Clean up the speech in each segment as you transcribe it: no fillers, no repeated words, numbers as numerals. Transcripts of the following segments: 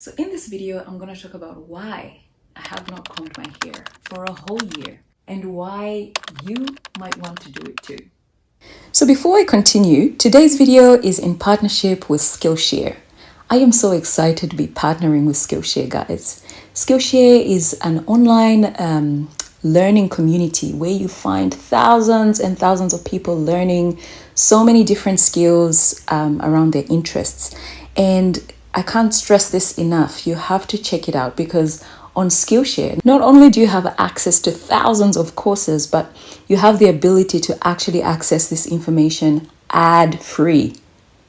So in this video, I'm going to talk about why I have not combed my hair for a whole year and why you might want to do it too. So before I continue, today's video is in partnership with SKILLSHARE. I am so excited to be partnering with SKILLSHARE, guys. SKILLSHARE is an online learning community where you find thousands and thousands of people learning so many different skills around their interests. And I can't stress this enough. You have to check it out because on SKILLSHARE, not only do you have access to thousands of courses, but you have the ability to actually access this information ad-free.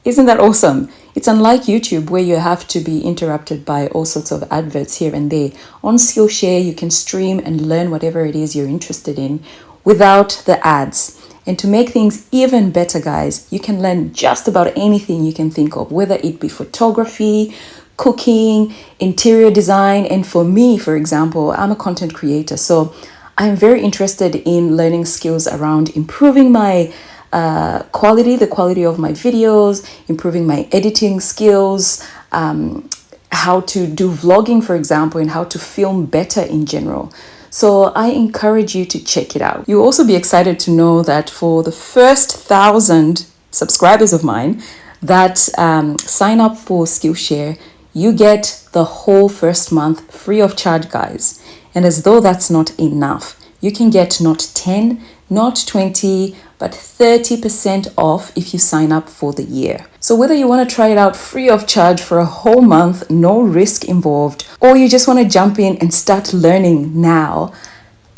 Isn't that awesome? It's unlike YouTube where you have to be interrupted by all sorts of adverts here and there. On SKILLSHARE, you can stream and learn whatever it is you're interested in without the ads. And to make things even better, guys, you can learn just about anything you can think of, whether it be photography, cooking, interior design. And for me, for example, I'm a content creator. So I'm very interested in learning skills around improving my the quality of my videos, improving my editing skills, how to do vlogging, for example, and how to film better in general. So I encourage you to check it out. You'll also be excited to know that for the first 1,000 subscribers of mine that sign up for SKILLSHARE, you get the whole first month free of charge, guys. And as though that's not enough, you can get not 10, not 20, but 30% off if you sign up for the year. So whether you want to try it out free of charge for a whole month, no risk involved, or you just want to jump in and start learning now,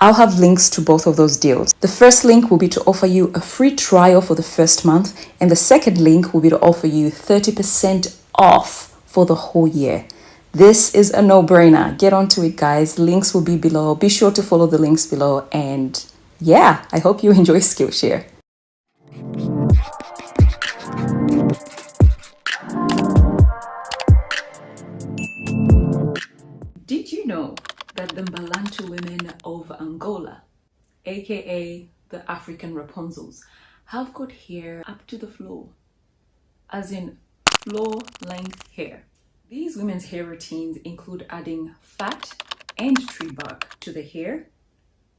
I'll have links to both of those deals. The first link will be to offer you a free trial for the first month, and the second link will be to offer you 30% off for the whole year. This is a no-brainer. Get onto it, guys. Links will be below. Be sure to follow the links below. And yeah, I hope you enjoy SKILLSHARE. Did you know that the Mbalantu women of Angola, aka the African Rapunzels, have got hair up to the floor, as in floor-length hair? These women's hair routines include adding fat and tree bark to the hair,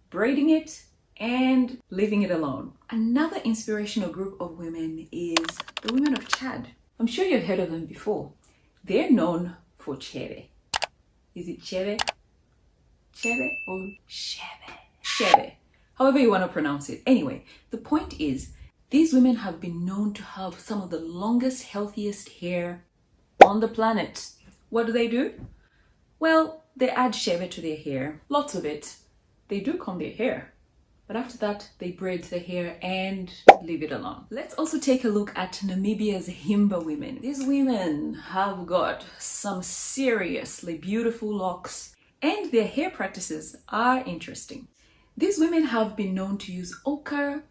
braiding it, and leaving it alone. Another inspirational group of women is the women of Chad. I'm sure you've heard of them before. They're known for chere. Is it chere? Chere or shebe? Shebe. However you want to pronounce it. Anyway, the point is, these women have been known to have some of the longest, healthiest hair on the planet. What do? Well, they add shebe to their hair. Lots of it. They do comb their hair. But after that, they braid the hair and leave it alone. Let's also take a look at Namibia's Himba women. These women have got some seriously beautiful locks, and their hair practices are interesting. These women have been known to use ochre,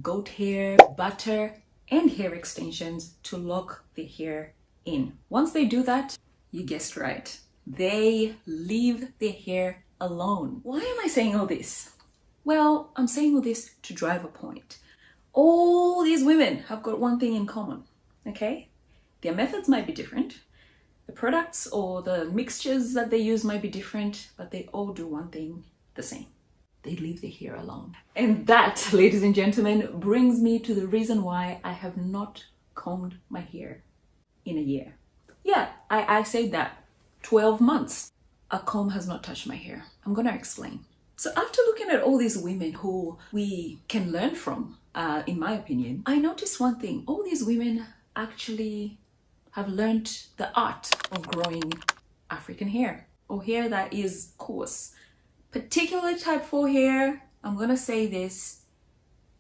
goat hair, butter, and hair extensions to lock the hair in. Once they do that, you guessed right, they leave their hair alone. Why am I saying all this? Well, I'm saying all this to drive a point. All these women have got one thing in common, okay? Their methods might be different. The products or the mixtures that they use might be different, but they all do one thing the same. They leave their hair alone. And that, ladies and gentlemen, brings me to the reason why I have not combed my hair in a year. Yeah, I said that. 12 months. A comb has not touched my hair. I'm gonna explain. So after looking at all these women who we can learn from, in my opinion, I noticed one thing. All these women actually have learned the art of growing African hair, or hair that is coarse. Particularly type 4 hair, I'm gonna say this,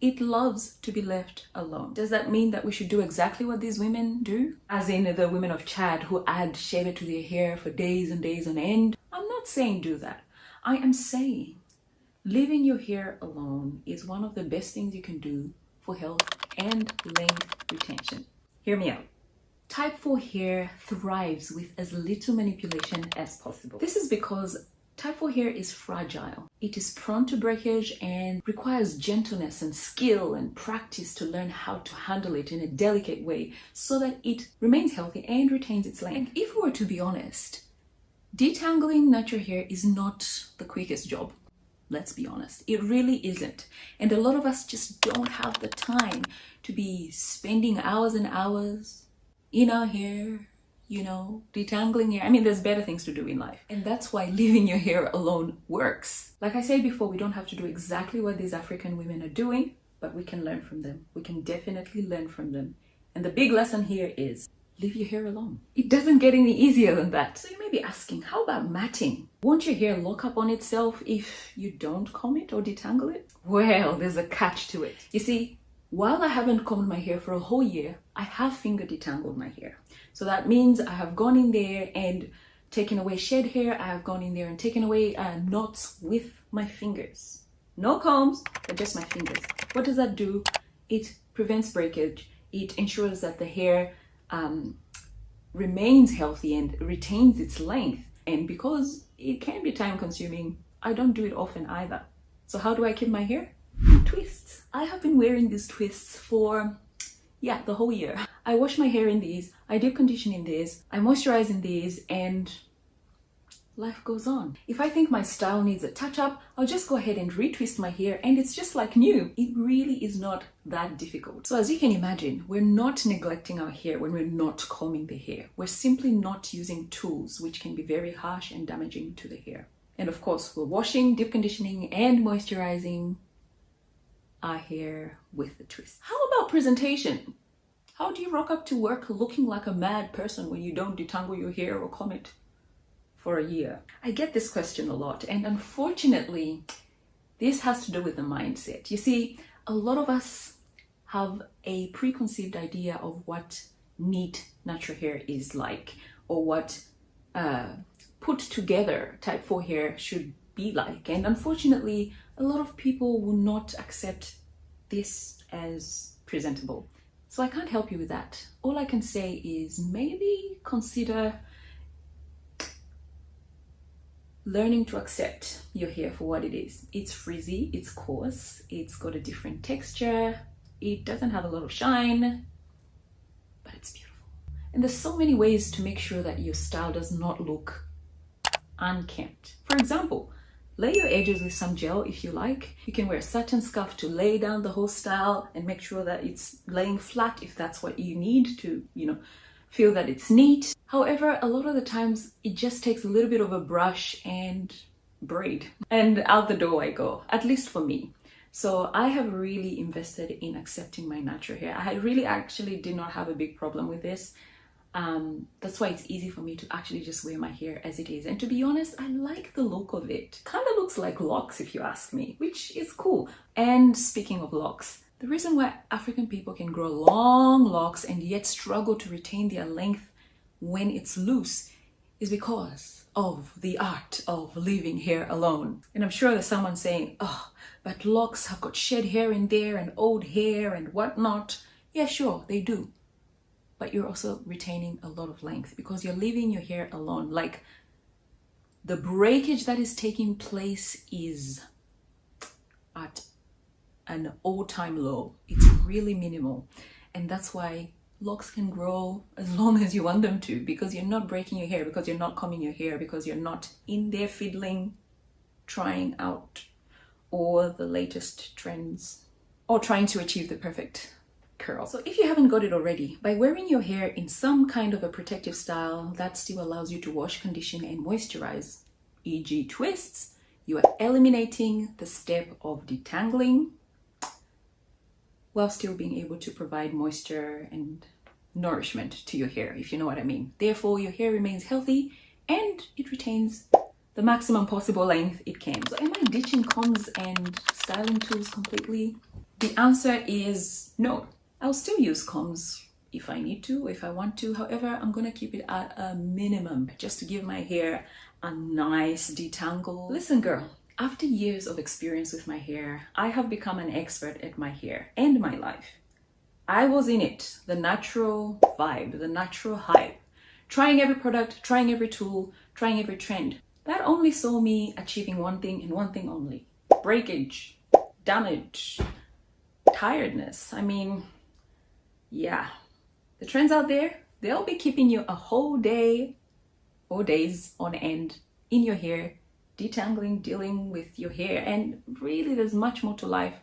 it loves to be left alone. Does that mean that we should do exactly what these women do? As in the women of Chad who add shebe to their hair for days and days on end? I'm not saying do that. I am saying leaving your hair alone is one of the best things you can do for health and length retention. Hear me out. Type 4 hair thrives with as little manipulation as possible. This is because type 4 hair is fragile. It is prone to breakage and requires gentleness and skill and practice to learn how to handle it in a delicate way so that it remains healthy and retains its length. If we were to be honest, Detangling natural hair is not the quickest job. Let's be honest, it really isn't. And a lot of us just don't have the time to be spending hours and hours in our hair, you know, detangling hair. I mean, there's better things to do in life. And that's why leaving your hair alone works. Like I said before, we don't have to do exactly what these African women are doing, but we can learn from them. We can definitely learn from them. And the big lesson here is leave your hair alone. It doesn't get any easier than that. So you may be asking, how about matting? Won't your hair lock up on itself if you don't comb it or detangle it? Well, there's a catch to it. You see, while I haven't combed my hair for a whole year, I have finger detangled my hair. So that means I have gone in there and taken away shed hair. I have gone in there and taken away knots with my fingers. No combs, but just my fingers. What does that do? It prevents breakage. It ensures that the hair remains healthy and retains its length. And because it can be time consuming, I don't do it often either. So how do I keep my hair? Twists. I have been wearing these twists for, the whole year. I wash my hair in these, I deep condition in these, I moisturize in these, and life goes on. If I think my style needs a touch up, I'll just go ahead and retwist my hair and it's just like new. It really is not that difficult. So as you can imagine, we're not neglecting our hair when we're not combing the hair. We're simply not using tools which can be very harsh and damaging to the hair. And of course, we're washing, deep conditioning, and moisturizing our hair with the twist. How about presentation? How do you rock up to work looking like a mad person when you don't detangle your hair or comb it for a year? I get this question a lot, and unfortunately, this has to do with the mindset. You see, a lot of us have a preconceived idea of what neat natural hair is like, or what put together type 4 hair should be like. And unfortunately, a lot of people will not accept this as presentable. So I can't help you with that. All I can say is maybe consider learning to accept your hair for what it is. It's frizzy, it's coarse, it's got a different texture, it doesn't have a lot of shine, but it's beautiful. And there's so many ways to make sure that your style does not look unkempt. For example, lay your edges with some gel if you like. You can wear a satin scarf to lay down the whole style and make sure that it's laying flat if that's what you need to, feel that it's neat. However, a lot of the times it just takes a little bit of a brush and braid, and out the door I go, at least for me. So I have really invested in accepting my natural hair. I really actually did not have a big problem with this. That's why it's easy for me to actually just wear my hair as it is. And to be honest, I like the look of it. Kind of looks like locks if you ask me, which is cool. And speaking of locks, the reason why African people can grow long locks and yet struggle to retain their length when it's loose is because of the art of leaving hair alone. And I'm sure there's someone saying, oh, but locks have got shed hair in there and old hair and whatnot. Yeah, sure, they do. But you're also retaining a lot of length because you're leaving your hair alone. Like, the breakage that is taking place is at an all-time low. It's really minimal. And that's why locks can grow as long as you want them to, because you're not breaking your hair, because you're not combing your hair, because you're not in there fiddling, trying out all the latest trends, or trying to achieve the perfect curl. So if you haven't got it already, by wearing your hair in some kind of a protective style that still allows you to wash, condition, and moisturize, e.g. twists, you are eliminating the step of detangling while still being able to provide moisture and nourishment to your hair, if you know what I mean. Therefore, your hair remains healthy and it retains the maximum possible length it can. So am I ditching combs and styling tools completely? The answer is no. I'll still use combs if I need to, if I want to. However, I'm gonna keep it at a minimum just to give my hair a nice detangle. Listen, girl, after years of experience with my hair, I have become an expert at my hair and my life. I was in it, the natural vibe, the natural hype, trying every product, trying every tool, trying every trend. That only saw me achieving one thing and one thing only: breakage, damage, tiredness. I mean, yeah, the trends out there, they'll be keeping you a whole day or days on end in your hair, detangling, dealing with your hair, and really there's much more to life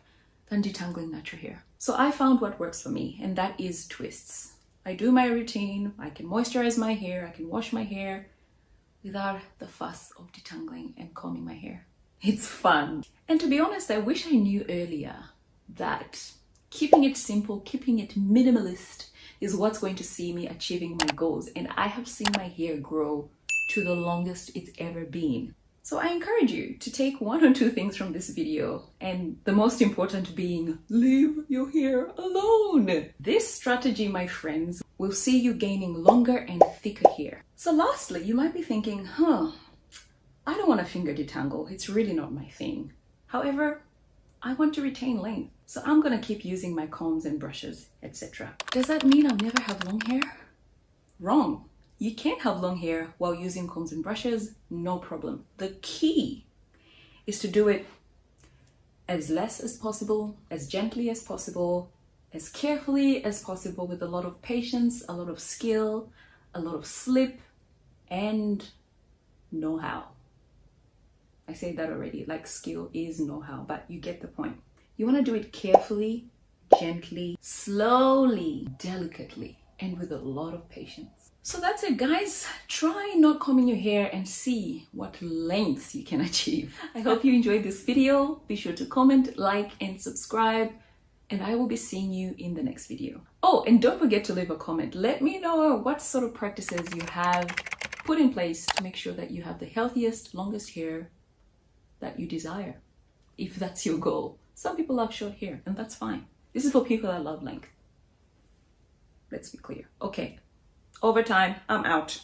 than detangling natural hair. So I found what works for me, and that is twists. I do my routine, I can moisturize my hair, I can wash my hair without the fuss of detangling and combing my hair. It's fun. And to be honest, I wish I knew earlier that keeping it simple, keeping it minimalist is what's going to see me achieving my goals. And I have seen my hair grow to the longest it's ever been. So I encourage you to take 1 or 2 things from this video, and the most important being, leave your hair alone. This strategy, my friends, will see you gaining longer and thicker hair. So lastly, you might be thinking, I don't want to finger detangle. It's really not my thing. However, I want to retain length. So I'm going to keep using my combs and brushes, etc. Does that mean I'll never have long hair? Wrong. You can have long hair while using combs and brushes, no problem. The key is to do it as less as possible, as gently as possible, as carefully as possible, with a lot of patience, a lot of skill, a lot of slip, and know-how. I say that already, like skill is know-how, but you get the point. You want to do it carefully, gently, slowly, delicately, and with a lot of patience. So that's it, guys. Try not combing your hair and see what lengths you can achieve. I hope you enjoyed this video. Be sure to comment, like, and subscribe, and I will be seeing you in the next video. Oh, and don't forget to leave a comment. Let me know what sort of practices you have put in place to make sure that you have the healthiest, longest hair that you desire, if that's your goal. Some people love short hair, and that's fine. This is for people that love length. Let's be clear. Okay. Overtime, I'm out.